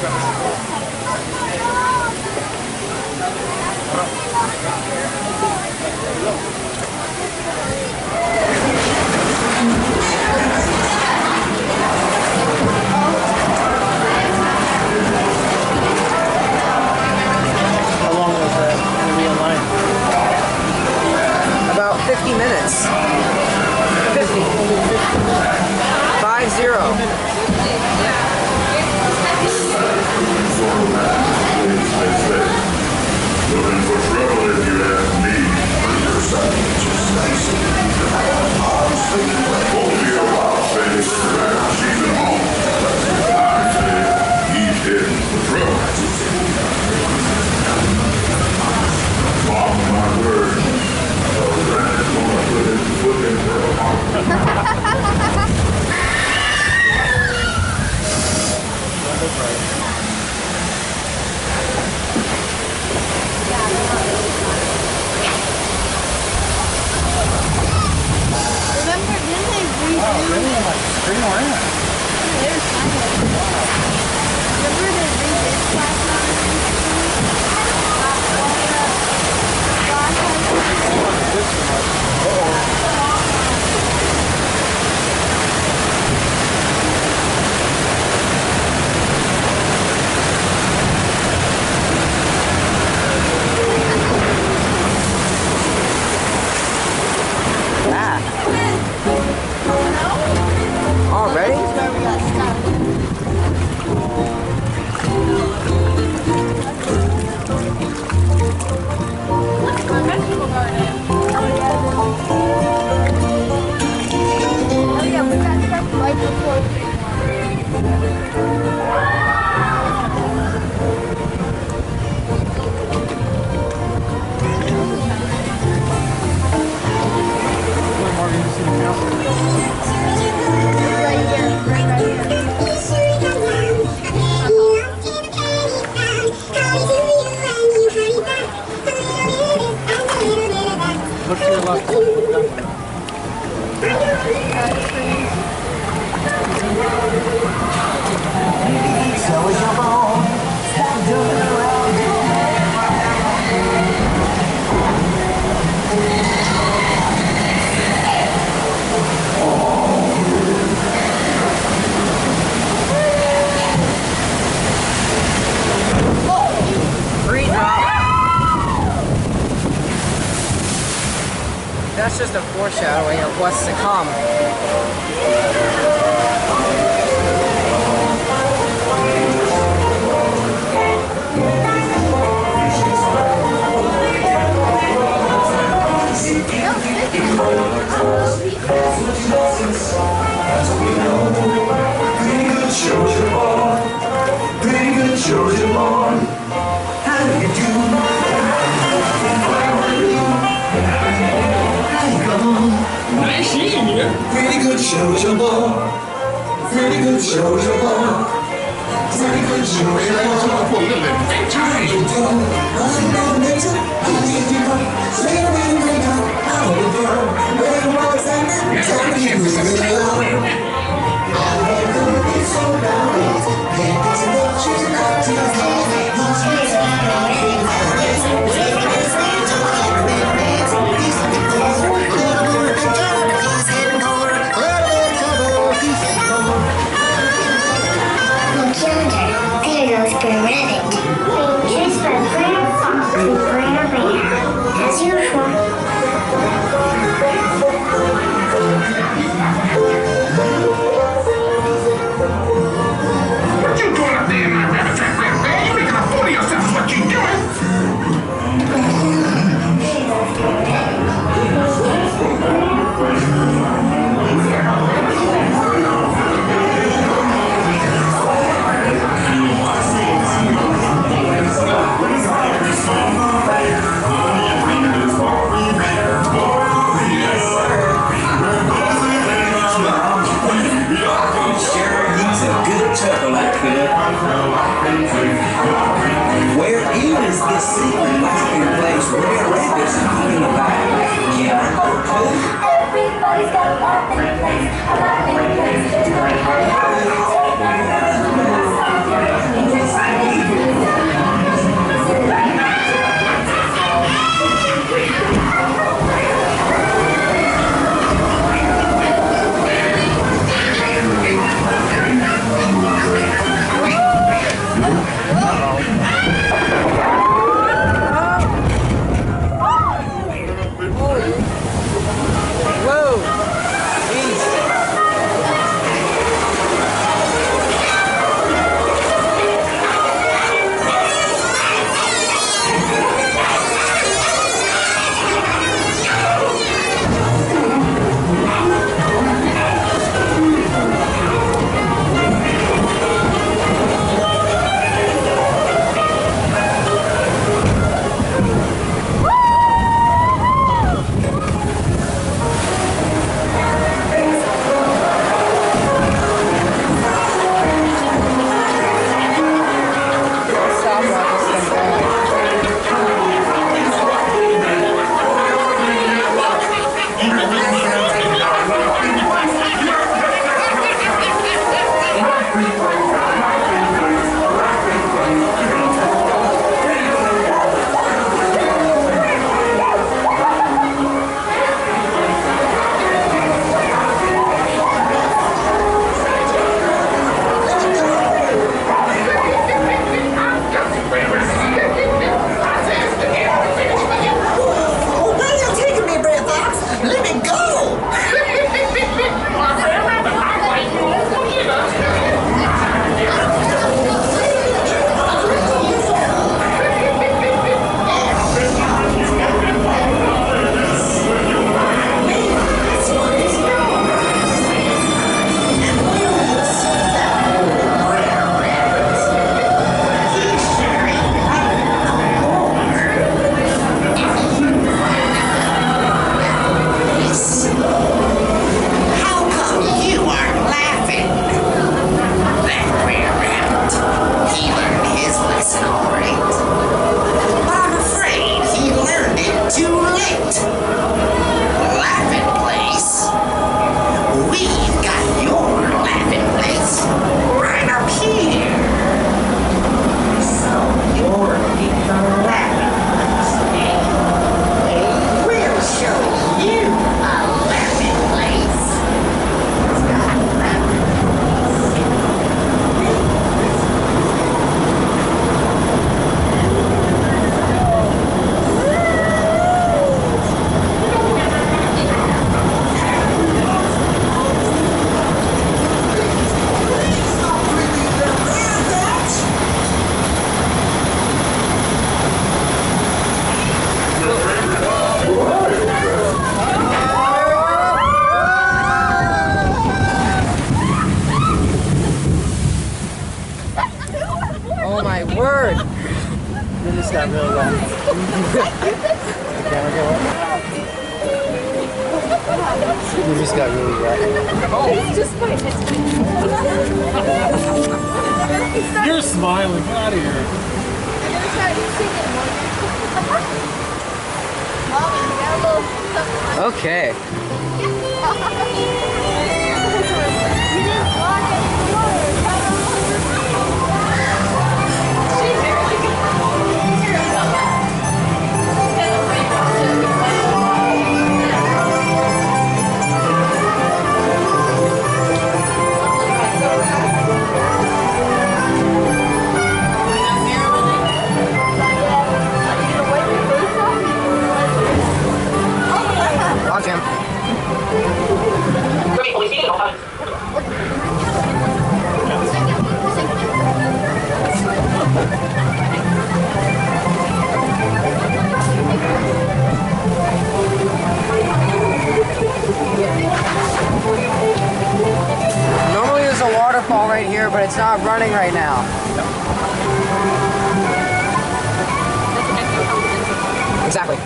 How long was that going to be online? About 50 minutes. 50. 50. Looking for trouble if you ask me. Only a wild face, she's at home. I say he's heading for trouble. Mark my word. Brandon's gonna put his foot in for a mark. Remember, didn't they redo? Wow, really? Like 3 more in. They were silent. Remember they redid last night? Already? That's where we got stuck. Look at my vegetable garden. Oh yeah, we got stuck right before we right here, right here. Look to your left. Free drop. That's just a foreshadowing of what's to come. Pretty good Georgia boy. Pretty good Georgia boy. How do you do? How you going? Nice seeing you. Pretty good Georgia boy. Pretty good Georgia boy. Pretty good Georgia boy. For a little adventure. How you do? How's it going, Major? How do you do? Say it again, Major. How do you do? Where you was at? Tell me you was in love. As usual. What you doing up there, my rabbit trap man? You making a fool of yourself is what you doing. Where is this secret hiding place where rabbits are hiding about? Can I go too? Everybody's got a laughing place, a laughing place. my word. Then this got really wet. The camera get wet? It just got really wet. You're smiling. Get out of here. Okay. Watch him. Normally there's a waterfall right here, but it's not running right now. Exactly.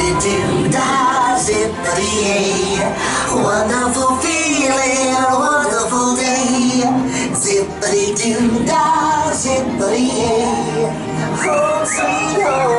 Zippity-doo-dah, zippity-yay. Wonderful feeling, wonderful day. Zippity-doo-dah, zippity-yay. Home sweet home.